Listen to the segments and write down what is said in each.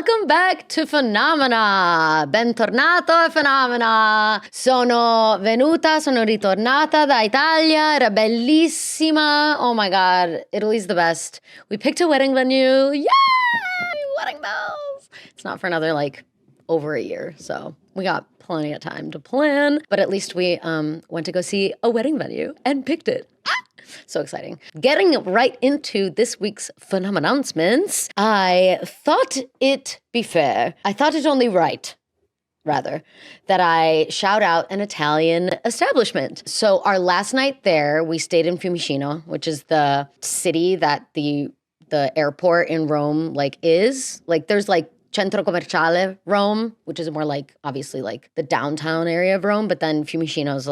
Welcome back to Phenomena. Bentornato a Phenomena. Sono ritornata da Italia. Era bellissima. Oh my God, Italy's the best. We picked a wedding venue. Yay! Wedding bells. It's not for another over a year, so we got plenty of time to plan. But at least we went to go see a wedding venue and picked it. So exciting. Getting right into this week's Phenomannouncements, I thought it only right, rather, that I shout out an Italian establishment. So our last night there, we stayed in Fiumicino, which is the city that the airport in Rome is. There's Centro Commerciale Rome, which is more obviously the downtown area of Rome, but then Fiumicino's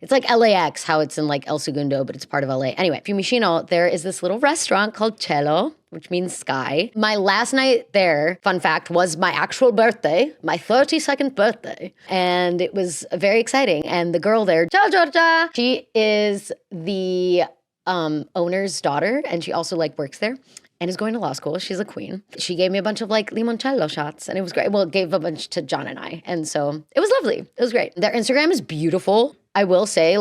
it's like LAX, how it's in El Segundo, but it's part of LA. Anyway, Fiumicino, there is this little restaurant called Cielo, which means sky. My last night there, fun fact, was my actual birthday, my 32nd birthday. And it was very exciting. And the girl there, ciao Giorgia, she is the owner's daughter, and she also works there and is going to law school. She's a queen. She gave me a bunch of limoncello shots, and it was great. Well, gave a bunch to John and I. And so it was lovely. It was great. Their Instagram is beautiful. I will say,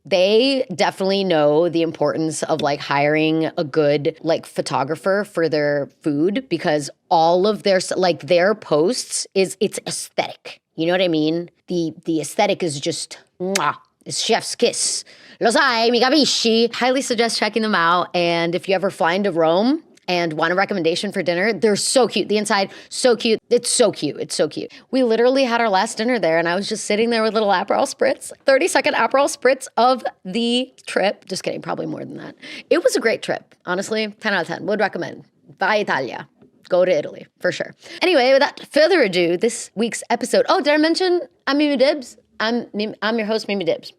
they definitely know the importance of hiring a good photographer for their food, because all of their their posts it's aesthetic. You know what I mean? The aesthetic is just mwah. It's chef's kiss. Lo sai, mi capisci? Highly suggest checking them out. And if you ever fly into Rome and want a recommendation for dinner, they're so cute. The inside, so cute. It's so cute. It's so cute. We literally had our last dinner there, and I was just sitting there with little Aperol Spritz, 30-second Aperol Spritz of the trip. Just kidding, probably more than that. It was a great trip, honestly. 10 out of 10. Would recommend. Vai Italia. Go to Italy, for sure. Anyway, without further ado, this week's episode. Oh, did I mention I'm Mimi Dibs? I'm your host, Mimi Dibs.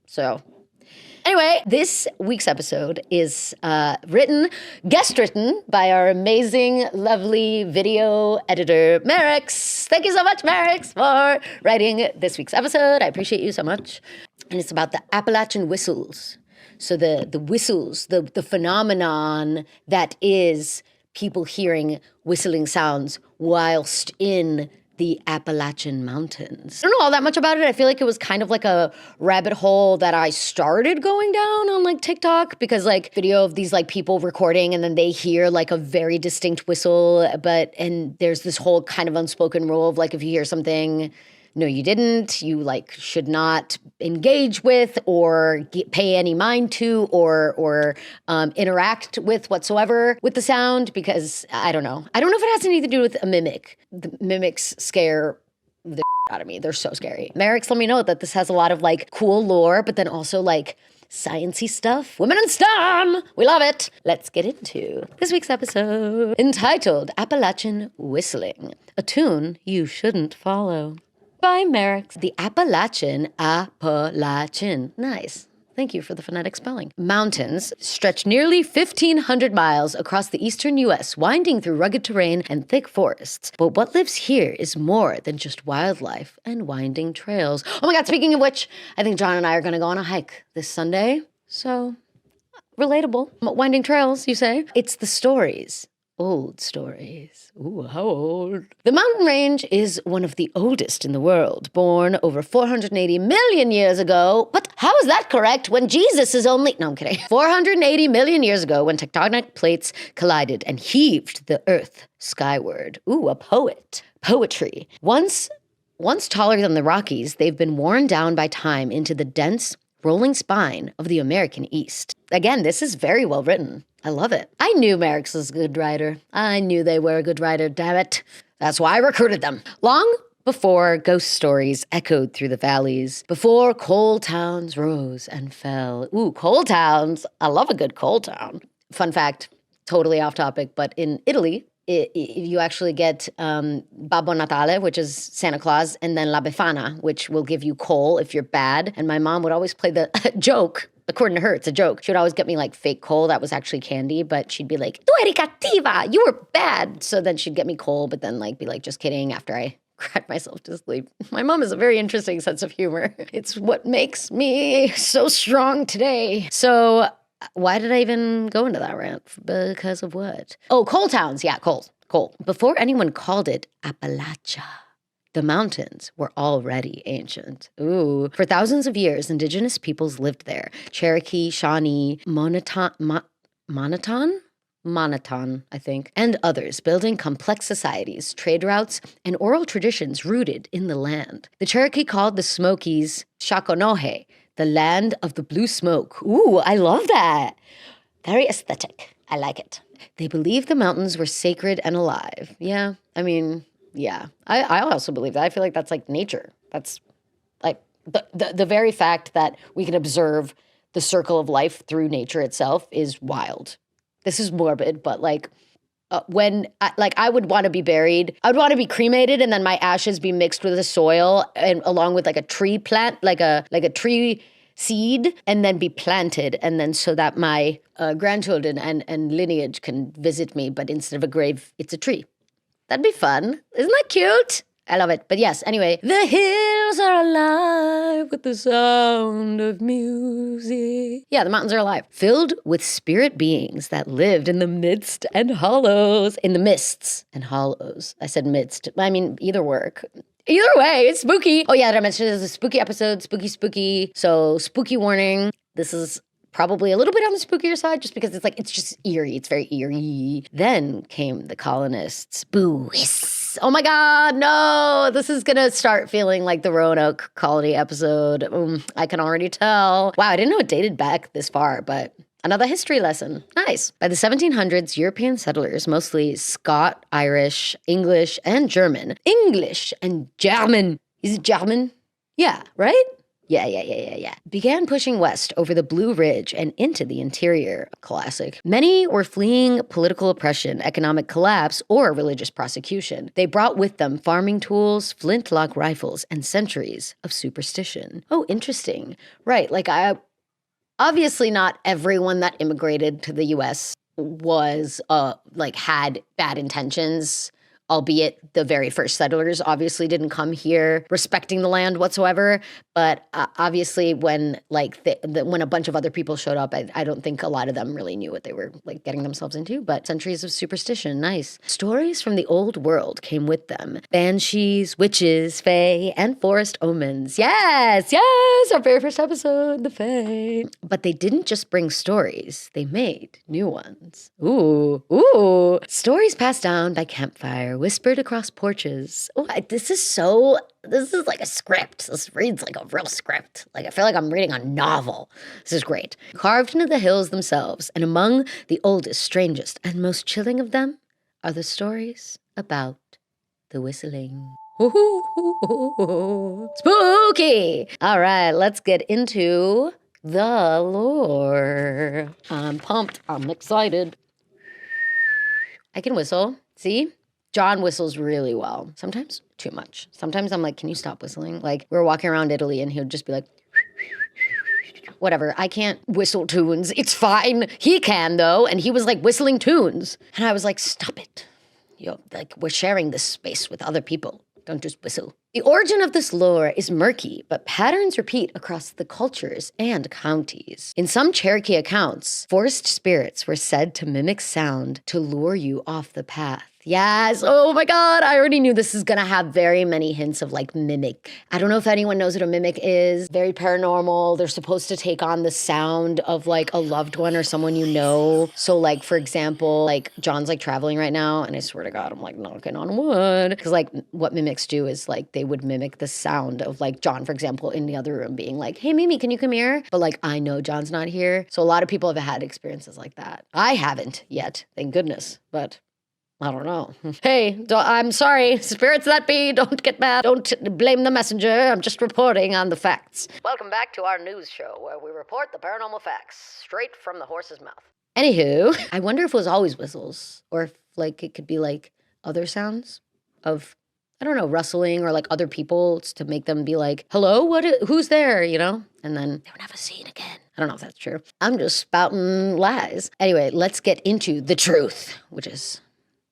So anyway, this week's episode is guest written by our amazing, lovely video editor, Merix. Thank you so much, Merix, for writing this week's episode. I appreciate you so much. And it's about the Appalachian whistles. So the whistles, the phenomenon that is people hearing whistling sounds whilst in the Appalachian Mountains. I don't know all that much about it. I feel like it was kind of a rabbit hole that I started going down on TikTok, because video of these people recording, and then they hear a very distinct whistle, and there's this whole kind of unspoken rule of if you hear something, no, you didn't, you should not engage with or pay any mind to or interact with whatsoever with the sound, because I don't know. I don't know if it has anything to do with a mimic. The mimics scare the out of me. They're so scary. Merrick's let me know that this has a lot of cool lore, but then also sciencey stuff. Women in STEM! We love it! Let's get into this week's episode, entitled Appalachian Whistling, a tune you shouldn't follow. By Merrick. The Appalachian. Nice. Thank you for the phonetic spelling. Mountains stretch nearly 1,500 miles across the eastern U.S., winding through rugged terrain and thick forests. But what lives here is more than just wildlife and winding trails. Oh my God, speaking of which, I think John and I are going to go on a hike this Sunday. So, relatable. Winding trails, you say? It's the stories. Old stories. Ooh, how old? The mountain range is one of the oldest in the world, born over 480 million years ago. But how is that correct when Jesus is only... No, I'm kidding. 480 million years ago, when tectonic plates collided and heaved the earth skyward. Ooh, a poet. Poetry. Once taller than the Rockies, they've been worn down by time into the dense, rolling spine of the American East. Again, this is very well written. I love it. I knew Merrick's was a good writer. I knew they were a good writer, damn it. That's why I recruited them. Long before ghost stories echoed through the valleys, before coal towns rose and fell. Ooh, coal towns. I love a good coal town. Fun fact, totally off topic, but in Italy, you actually get Babbo Natale, which is Santa Claus, and then La Befana, which will give you coal if you're bad. And my mom would always play the joke. According to her, it's a joke. She would always get me fake coal that was actually candy, but she'd be like, "Tu eri cattiva, you were bad." So then she'd get me coal, but then be like, just kidding, after I cried myself to sleep. My mom has a very interesting sense of humor. It's what makes me so strong today. So why did I even go into that rant? Because of what? Oh, coal towns. Yeah, coal. Cool. Before anyone called it Appalachia, the mountains were already ancient. Ooh. For thousands of years, indigenous peoples lived there. Cherokee, Shawnee, Monoton, I think, and others, building complex societies, trade routes, and oral traditions rooted in the land. The Cherokee called the Smokies Shakonohe, the land of the blue smoke. Ooh, I love that. Very aesthetic. I like it. They believed the mountains were sacred and alive. Yeah, I mean, yeah. I also believe that. I feel like that's like nature. That's like the very fact that we can observe the circle of life through nature itself is wild. This is morbid, but like I would want to be buried. I would want to be cremated and then my ashes be mixed with the soil and along with like a tree plant, like a tree seed, and then be planted, and then so that my grandchildren and lineage can visit me, but instead of a grave, it's a tree. That'd be fun. Isn't that cute? I love it. But yes, anyway, the hills are alive with the sound of music. Yeah, the mountains are alive. Filled with spirit beings that lived in the midst and hollows. In the mists and hollows. I said midst. I mean, either work. Either way, it's spooky. Oh yeah, did I mention this is a spooky episode? Spooky. So spooky warning. This is probably a little bit on the spookier side just because it's just eerie. It's very eerie. Then came the colonists. Boo, hiss. Oh my God, no. This is going to start feeling like the Roanoke colony episode. I can already tell. Wow, I didn't know it dated back this far, but another history lesson. Nice. By the 1700s, European settlers, mostly Scot, Irish, English, and German. English and German. Is it German? Yeah, right? Yeah. Began pushing west over the Blue Ridge and into the interior. Classic. Many were fleeing political oppression, economic collapse, or religious prosecution. They brought with them farming tools, flintlock rifles, and centuries of superstition. Oh, interesting. Right, obviously not everyone that immigrated to the U.S. was, had bad intentions, albeit the very first settlers obviously didn't come here respecting the land whatsoever. But obviously when when a bunch of other people showed up, I don't think a lot of them really knew what they were getting themselves into. But centuries of superstition, nice. Stories from the old world came with them. Banshees, witches, fae, and forest omens. Yes, our very first episode, the fae. But they didn't just bring stories, they made new ones. Ooh. Stories passed down by campfire, whispered across porches. Oh, this is like a script. This reads like a real script. I feel like I'm reading a novel. This is great. Carved into the hills themselves, and among the oldest, strangest, and most chilling of them are the stories about the whistling. Spooky! All right, let's get into the lore. I'm pumped. I'm excited. I can whistle. See? John whistles really well. Sometimes too much. Sometimes I'm like, can you stop whistling? We were walking around Italy and he would just be like, whatever. I can't whistle tunes. It's fine. He can though. And he was whistling tunes. And I was like, stop it. We're sharing this space with other people. Don't just whistle. The origin of this lore is murky, but patterns repeat across the cultures and counties. In some Cherokee accounts, forest spirits were said to mimic sound to lure you off the path. Yes. Oh my God. I already knew this is going to have very many hints of mimic. I don't know if anyone knows what a mimic is. Very paranormal. They're supposed to take on the sound of a loved one or someone you know. So for example, John's traveling right now and I swear to God, I'm knocking on wood. Because what mimics do is they would mimic the sound of John, for example, in the other room being hey, Mimi, can you come here? But I know John's not here. So a lot of people have had experiences like that. I haven't yet, thank goodness, but I don't know. Hey, I'm sorry, spirits that be, don't get mad. Don't blame the messenger. I'm just reporting on the facts. Welcome back to our news show where we report the paranormal facts straight from the horse's mouth. Anywho, I wonder if it was always whistles or if it could be other sounds of, I don't know, rustling or other people to make them be hello, who's there, And then they would never see it again. I don't know if that's true. I'm just spouting lies. Anyway, let's get into the truth, which is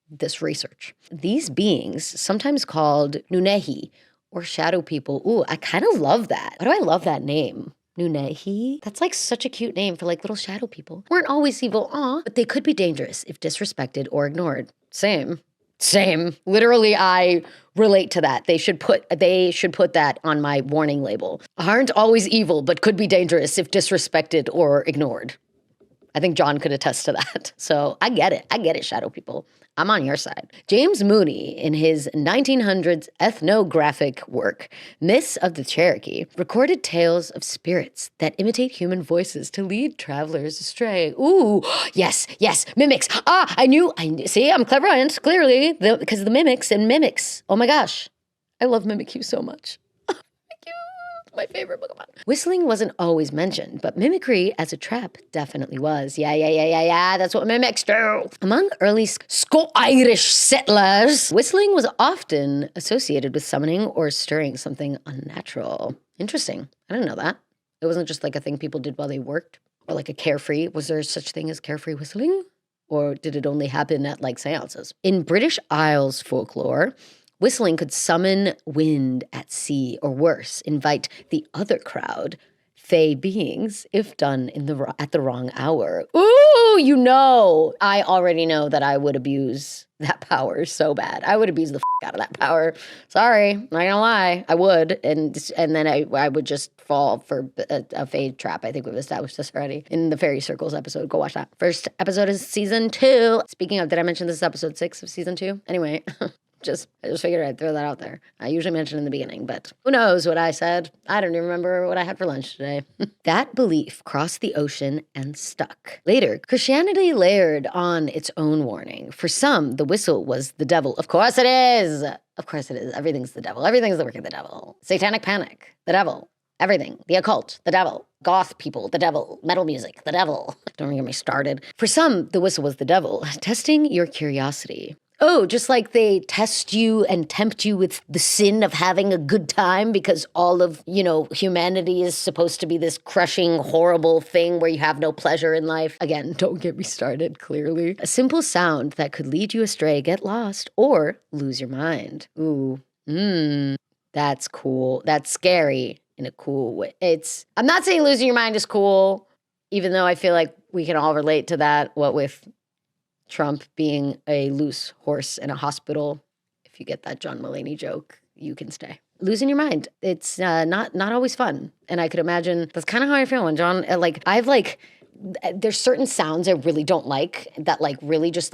this research. These beings, sometimes called Nunehi or shadow people. Ooh, I kind of love that. Why do I love that name? Nunehi? That's such a cute name for little shadow people. Weren't always evil, but they could be dangerous if disrespected or ignored. Same. Same. Literally, I relate to that. They should put that on my warning label. Aren't always evil, but could be dangerous if disrespected or ignored. I think John could attest to that. So I get it, shadow people. I'm on your side. James Mooney, in his 1900s ethnographic work, Myths of the Cherokee, recorded tales of spirits that imitate human voices to lead travelers astray. Ooh, yes, mimics. See, I'm clairvoyant, clearly, because of the mimics and mimics. Oh my gosh, I love Mimikyu so much. My favorite Pokemon. Whistling wasn't always mentioned, but mimicry as a trap definitely was. Yeah, that's what mimics do. Among early Irish settlers, whistling was often associated with summoning or stirring something unnatural. Interesting. I didn't know that. It wasn't just like a thing people did while they worked, or like a carefree. Was there such thing as carefree whistling? Or did it only happen at like seances? In British Isles folklore, whistling could summon wind at sea, or worse, invite the other crowd, fey beings, if done at the wrong hour. Ooh, I already know that I would abuse that power so bad. I would abuse the out of that power. Sorry, not gonna lie, I would, and then I would just fall for a fey trap. I think we've established this already in the Fairy Circles episode. Go watch that. First episode is season 2. Speaking of, did I mention this is episode 6 of season 2? Anyway. I just figured I'd throw that out there. I usually mention in the beginning, but who knows what I said? I don't even remember what I had for lunch today. That belief crossed the ocean and stuck. Later, Christianity layered on its own warning. For some, the whistle was the devil. Of course it is. Of course it is. Everything's the devil. Everything's the work of the devil. Satanic panic, the devil. Everything. The occult, the devil. Goth people, the devil. Metal music, the devil. Don't get me started. For some, the whistle was the devil, testing your curiosity. Oh, just like they test you and tempt you with the sin of having a good time because all of, humanity is supposed to be this crushing, horrible thing where you have no pleasure in life. Again, don't get me started, clearly. A simple sound that could lead you astray, get lost, or lose your mind. Ooh, that's cool. That's scary in a cool way. I'm not saying losing your mind is cool, even though I feel like we can all relate to that, what with Trump being a loose horse in a hospital. If you get that John Mulaney joke, you can stay. Losing your mind. It's not always fun. And I could imagine that's kind of how I feel when John, there's certain sounds I really don't like that really just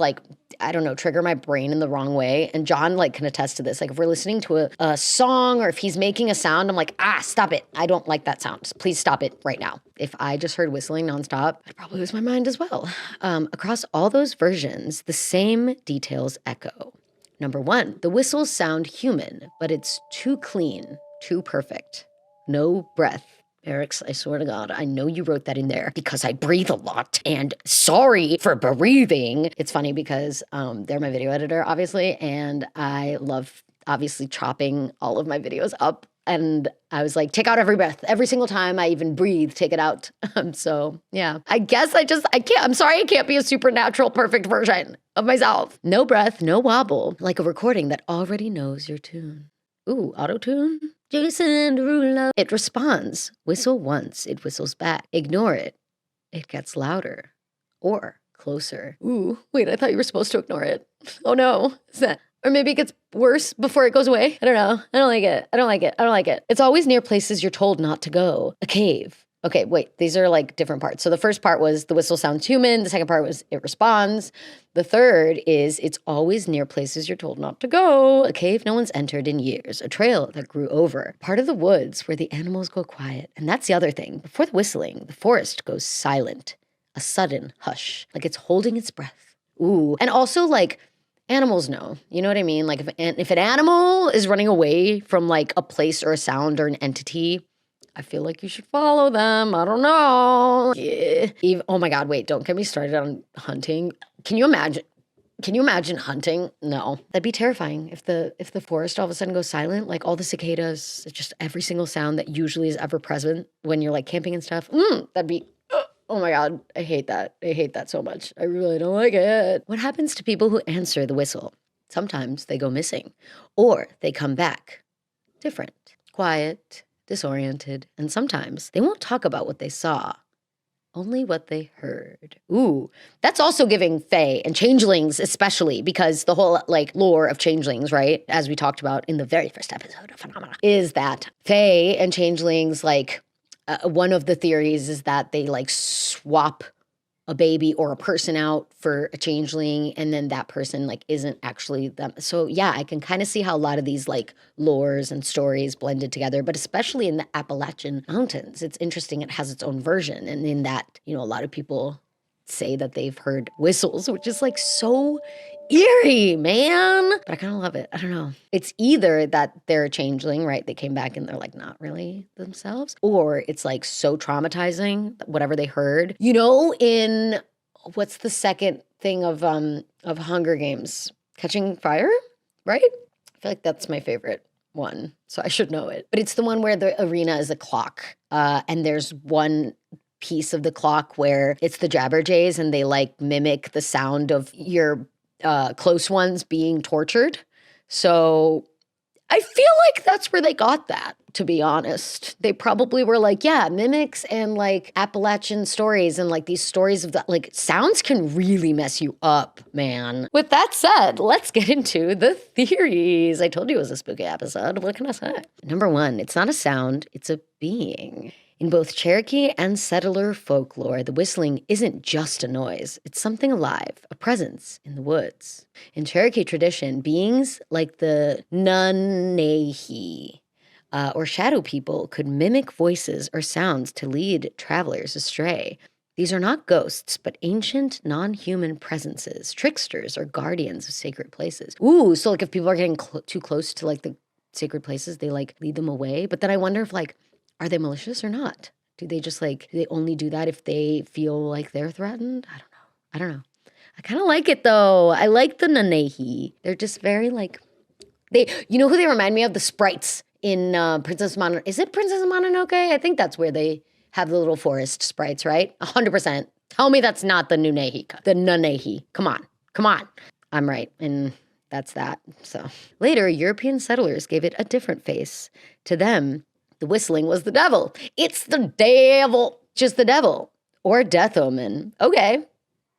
trigger my brain in the wrong way. And John can attest to this. If we're listening to a song or if he's making a sound, I'm like, stop it. I don't like that sound. Please stop it right now. If I just heard whistling nonstop, I'd probably lose my mind as well. Across all those versions, the same details echo. Number 1, the whistles sound human, but it's too clean, too perfect. No breath. Eric, I swear to God, I know you wrote that in there because I breathe a lot and sorry for breathing. It's funny because they're my video editor, obviously, and I love obviously chopping all of my videos up. And I was like, take out every breath. Every single time I even breathe, take it out. So yeah, I guess I can't, I'm sorry I can't be a supernatural perfect version of myself. No breath, no wobble, like a recording that already knows your tune. Ooh, auto-tune? Jason Derulo. It responds. Whistle once, it whistles back. Ignore it. It gets louder. Or closer. Ooh, wait, I thought you were supposed to ignore it. Oh no. Is that... Or maybe it gets worse before it goes away. I don't know. I don't like it. It's always near places you're told not to go. A cave. Okay, wait, these are different parts. So the first part was the whistle sounds human. The second part was it responds. The third is it's always near places you're told not to go. A cave no one's entered in years. A trail that grew over. Part of the woods where the animals go quiet. And that's the other thing. Before the whistling, the forest goes silent. A sudden hush, like it's holding its breath. Ooh, and also animals know, you know what I mean? If an animal is running away from a place or a sound or an entity, I feel like you should follow them. I don't know. Yeah. Oh my God, wait, don't get me started on hunting. Can you imagine hunting? No. That'd be terrifying if the forest all of a sudden goes silent, all the cicadas, just every single sound that usually is ever present when you're camping and stuff. That'd be, oh my God, I hate that. I hate that so much. I really don't like it. What happens to people who answer the whistle? Sometimes they go missing or they come back different, quiet, disoriented, and sometimes they won't talk about what they saw. only what they heard. Ooh, that's also giving fae and changelings, especially because the whole like lore of changelings, right? As we talked about in the very first episode of Phenomena, is that fae and changelings, like one of the theories is that they like swap a baby or a person out for a changeling, and then that person like isn't actually them. So yeah, I can kind of see how a lot of these like lores and stories blended together, but especially in the Appalachian Mountains, it's interesting. It has its own version, and in that, you know, a lot of people say that they've heard whistles, which is like so eerie, man. But I kind of love it. I don't know. It's either that they're a changeling, right? They came back and they're like not really themselves, or it's like so traumatizing, whatever they heard. You know, in what's the second thing of Hunger Games? Catching Fire, right? I feel like that's my favorite one, so I should know it. But it's the one where the arena is a clock, and there's one piece of the clock where it's the Jabberjays and they like mimic the sound of your close ones being tortured. So I feel like that's where they got that, to be honest. They probably were like, yeah, mimics and like Appalachian stories and like these stories of that, like sounds can really mess you up, man. With that said, let's get into the theories. I told you it was a spooky episode. What can I say? Number one, it's not a sound, it's a being. In both Cherokee and settler folklore, the whistling isn't just a noise. It's something alive, a presence in the woods. In Cherokee tradition, beings like the Nunnehi, or shadow people, could mimic voices or sounds to lead travelers astray. These are not ghosts, but ancient, non-human presences, tricksters or guardians of sacred places. Ooh, so like if people are getting too close to like the sacred places, they like lead them away. But then I wonder if like, are they malicious or not? Do they just like, do they only do that if they feel like they're threatened? I don't know. I kind of like it though. I like the Nanehi. They're just very like, you know who they remind me of? The sprites in Princess Mononoke. Is it Princess Mononoke? I think that's where they have the little forest sprites, right? 100%. Tell me that's not the Nunehi, the Nunehi. Come on. I'm right. And that's that. So later, European settlers gave it a different face. To them, the whistling was the devil. It's the devil. Just the devil. Or death omen. Okay.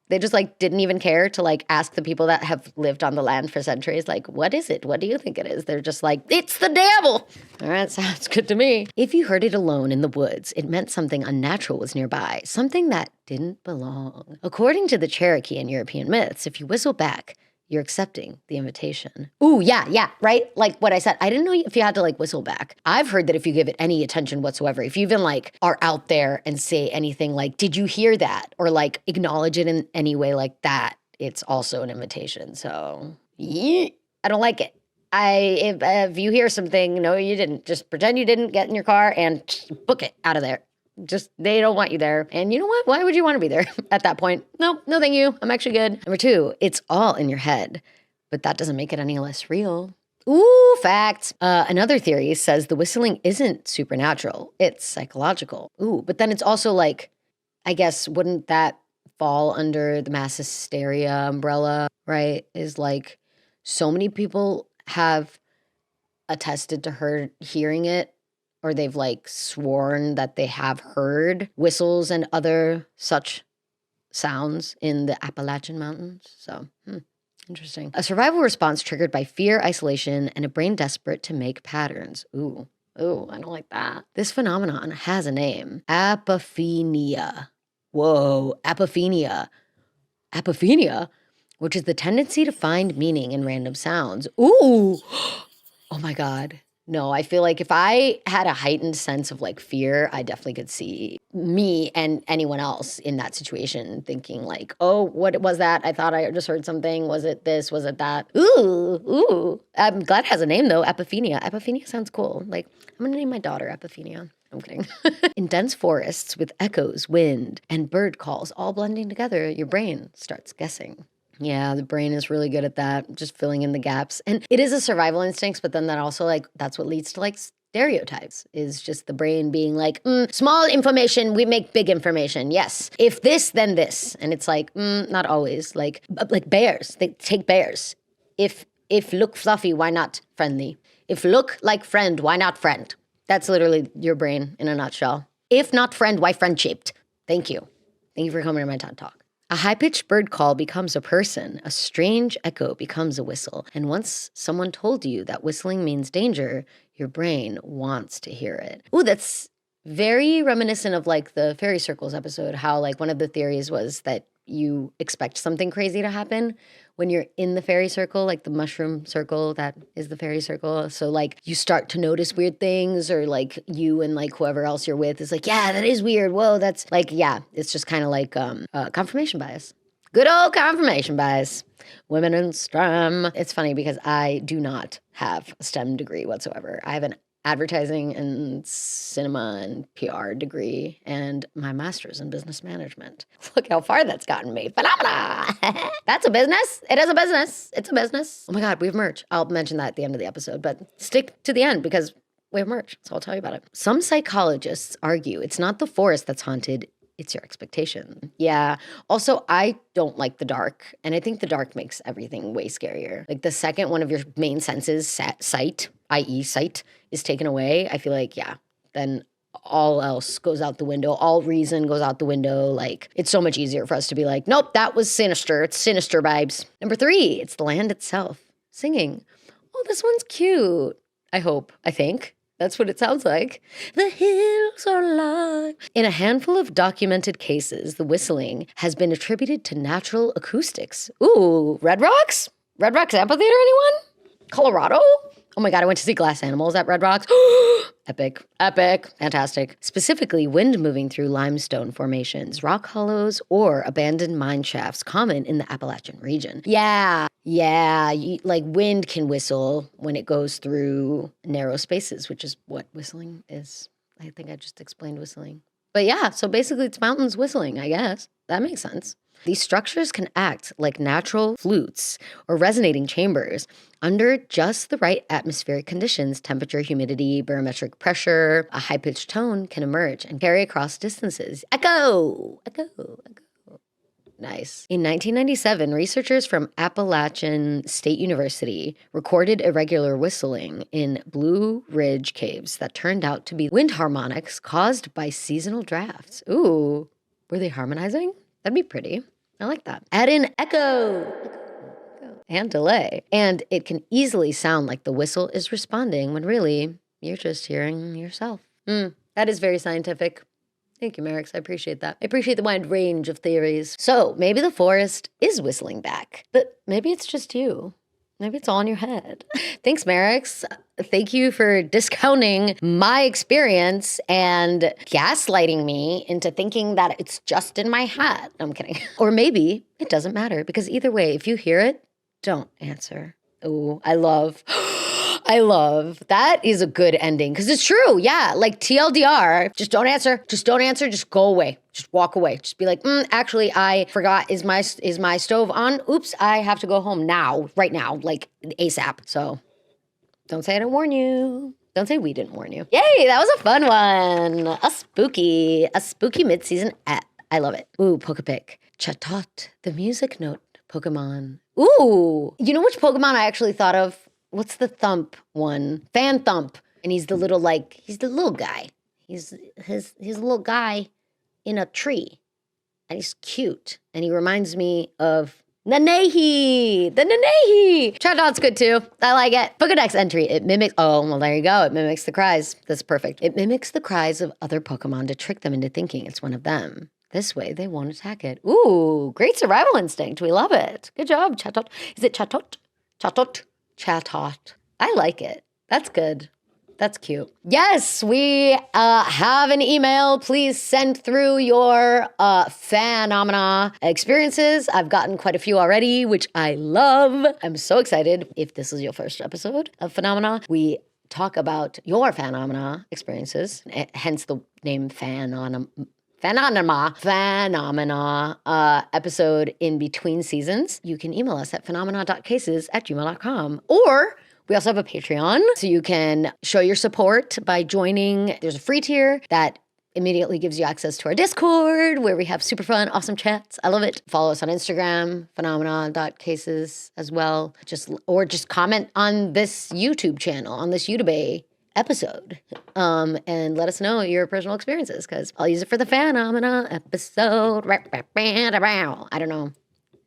They just like didn't even care to like ask the people that have lived on the land for centuries, like, what is it? What do you think it is? They're just like, it's the devil. All right, sounds good to me. If you heard it alone in the woods, it meant something unnatural was nearby, something that didn't belong. According to the Cherokee and European myths, if you whistle back, you're accepting the invitation. Ooh, yeah, right? Like what I said, I didn't know if you had to like whistle back. I've heard that if you give it any attention whatsoever, if you even like are out there and say anything like, did you hear that? Or like acknowledge it in any way like that, it's also an invitation. So, yeah, I don't like it. If you hear something, no, you didn't. Just pretend you didn't, get in your car and book it out of there. Just, they don't want you there. And you know what? Why would you want to be there at that point? No, thank you. I'm actually good. Number two, it's all in your head, but that doesn't make it any less real. Ooh, facts. Another theory says the whistling isn't supernatural. It's psychological. Ooh, but then it's also like, I guess, wouldn't that fall under the mass hysteria umbrella, right? Is like so many people have attested to hearing it, or they've like sworn that they have heard whistles and other such sounds in the Appalachian Mountains. So, interesting. A survival response triggered by fear, isolation, and a brain desperate to make patterns. Ooh, I don't like that. This phenomenon has a name. Apophenia. Whoa, apophenia. Apophenia, which is the tendency to find meaning in random sounds. Ooh, oh my God. No, I feel like if I had a heightened sense of like fear, I definitely could see me and anyone else in that situation thinking like, oh, what was that? I thought I just heard something. Was it this? Was it that? Ooh. I'm glad it has a name though, Apophenia. Apophenia sounds cool. Like, I'm gonna name my daughter Apophenia. I'm kidding. In dense forests with echoes, wind, and bird calls all blending together, your brain starts guessing. Yeah, the brain is really good at that, just filling in the gaps. And it is a survival instinct, but then that also like, that's what leads to like stereotypes, is just the brain being like, small information, we make big information. Yes. If this, then this. And it's like, not always. Like bears, they take bears. If look fluffy, why not friendly? If look like friend, why not friend? That's literally your brain in a nutshell. If not friend, why friend-shaped? Thank you. Thank you for coming to my TED Talk. A high-pitched bird call becomes a person. A strange echo becomes a whistle. And once someone told you that whistling means danger, your brain wants to hear it. Ooh, that's very reminiscent of like the fairy circles episode, how like one of the theories was that you expect something crazy to happen when you're in the fairy circle, like the mushroom circle that is the fairy circle. So like you start to notice weird things, or like you and like whoever else you're with is like, yeah, that is weird. Whoa, that's like, yeah, it's just kind of like confirmation bias. Good old confirmation bias. Women in STEM. It's funny because I do not have a STEM degree whatsoever. I have an advertising and cinema and PR degree, and my master's in business management. Look how far that's gotten me. Phenomena! That's a business. It is a business. It's a business. Oh my God, we have merch. I'll mention that at the end of the episode, but stick to the end because we have merch, so I'll tell you about it. Some psychologists argue it's not the forest that's haunted, it's your expectation. Yeah. Also, I don't like the dark, and I think the dark makes everything way scarier. Like the second one of your main senses, sight, i.e. sight, is taken away, I feel like, yeah, then all else goes out the window. All reason goes out the window. Like, it's so much easier for us to be like, nope, that was sinister. It's sinister vibes. Number 3, it's the land itself. Singing. Oh, this one's cute. I think. That's what it sounds like. The hills are alive. In a handful of documented cases, the whistling has been attributed to natural acoustics. Ooh, Red Rocks? Red Rocks Amphitheater, anyone? Colorado? Oh my God, I went to see Glass Animals at Red Rocks. Epic, fantastic. Specifically, wind moving through limestone formations, rock hollows, or abandoned mine shafts common in the Appalachian region. Yeah, like wind can whistle when it goes through narrow spaces, which is what whistling is. I think I just explained whistling. But yeah, so basically it's mountains whistling, I guess. That makes sense. These structures can act like natural flutes or resonating chambers under just the right atmospheric conditions, temperature, humidity, barometric pressure. A high-pitched tone can emerge and carry across distances. Echo. Nice. In 1997, researchers from Appalachian State University recorded irregular whistling in Blue Ridge caves that turned out to be wind harmonics caused by seasonal drafts. Ooh, were they harmonizing? That'd be pretty. I like that. Add in echo and delay. And it can easily sound like the whistle is responding when really you're just hearing yourself. That is very scientific. Thank you, Merrick. I appreciate that. I appreciate the wide range of theories. So maybe the forest is whistling back, but maybe it's just you. Maybe it's all in your head. Thanks, Merrick's. Thank you for discounting my experience and gaslighting me into thinking that it's just in my head. No, I'm kidding. Or maybe it doesn't matter, because either way, if you hear it, don't answer. Oh, I love that is a good ending, because it's true. Yeah, like TLDR, just don't answer. Just don't answer. Just go away. Just walk away. Just be like, actually, I forgot. Is my stove on? Oops, I have to go home now, right now, like ASAP. So don't say I didn't warn you. Don't say we didn't warn you. Yay, that was a fun one. A spooky mid-season ep. I love it. Ooh, Pokepic. Chatot, the music note Pokemon. Ooh, you know which Pokemon I actually thought of? What's the thump one? Fan Thump. And he's the little guy. He's a little guy in a tree. And he's cute. And he reminds me of Nanehi. The Nanehi. Chatot's good too. I like it. Pokedex entry. It mimics, there you go. It mimics the cries. That's perfect. It mimics the cries of other Pokemon to trick them into thinking it's one of them. This way, they won't attack it. Ooh, great survival instinct. We love it. Good job, Chatot. Is it Chatot? Chatot. Chatot. I like it. That's good. That's cute. Yes, we have an email. Please send through your phenomena experiences. I've gotten quite a few already, which I love. I'm so excited. If this is your first episode of Phenomena, we talk about your phenomena experiences, hence the name Phenomena episode in between seasons. You can email us at phenomena.cases@gmail.com. Or we also have a Patreon, so you can show your support by joining. There's a free tier that immediately gives you access to our Discord, where we have super fun, awesome chats. I love it. Follow us on Instagram, phenomena.cases as well. Just comment on this YouTube channel, on this YouTube episode. And let us know your personal experiences, because I'll use it for the Phenomena episode. I don't know.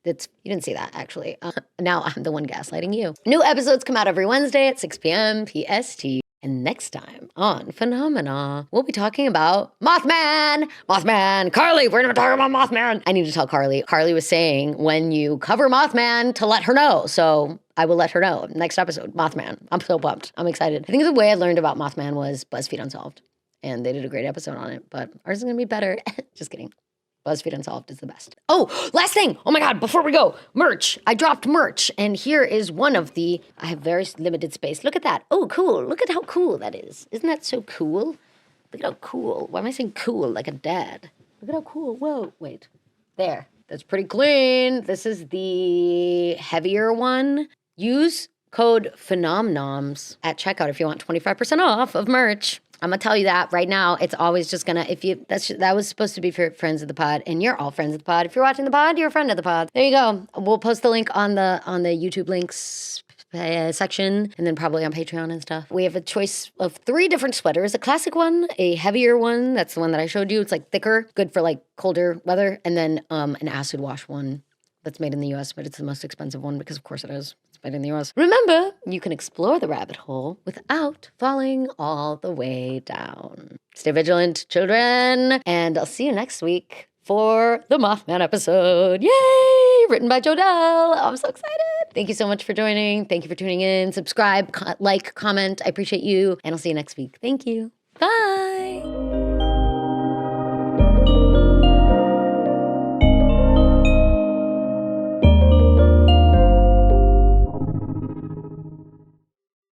You didn't see that, actually. Now I'm the one gaslighting you. New episodes come out every Wednesday at 6 p.m. PST. And next time on Phenomena, we'll be talking about Mothman! Mothman! Carly, we're gonna talk about Mothman! I need to tell Carly. Carly was saying when you cover Mothman to let her know. So I will let her know. Next episode, Mothman. I'm so pumped. I'm excited. I think the way I learned about Mothman was BuzzFeed Unsolved. And they did a great episode on it, but ours is gonna be better. Just kidding. BuzzFeed Unsolved is the best. Oh, last thing. Oh my God, before we go, merch. I dropped merch, and here is one of the, I have very limited space. Look at that. Oh, cool. Look at how cool that is. Isn't that so cool? Look at how cool. Why am I saying cool like a dad? Look at how cool. Whoa, wait. There. That's pretty clean. This is the heavier one. Use code PHENOMNOMS at checkout if you want 25% off of merch. I'm gonna tell you that right now. It's always just gonna, that was supposed to be for friends of the pod, and you're all friends of the pod. If you're watching the pod, you're a friend of the pod. There you go. We'll post the link on the YouTube links section, and then probably on Patreon and stuff. We have a choice of 3 different sweaters: a classic one, a heavier one, that's the one that I showed you. It's like thicker, good for like colder weather, and then an acid wash one that's made in the US, but it's the most expensive one because of course it is. It's made in the US. Remember, you can explore the rabbit hole without falling all the way down. Stay vigilant, children, and I'll see you next week for the Mothman episode. Yay! Written by Jodelle. I'm so excited. Thank you so much for joining. Thank you for tuning in. Subscribe, like, comment. I appreciate you, and I'll see you next week. Thank you. Bye.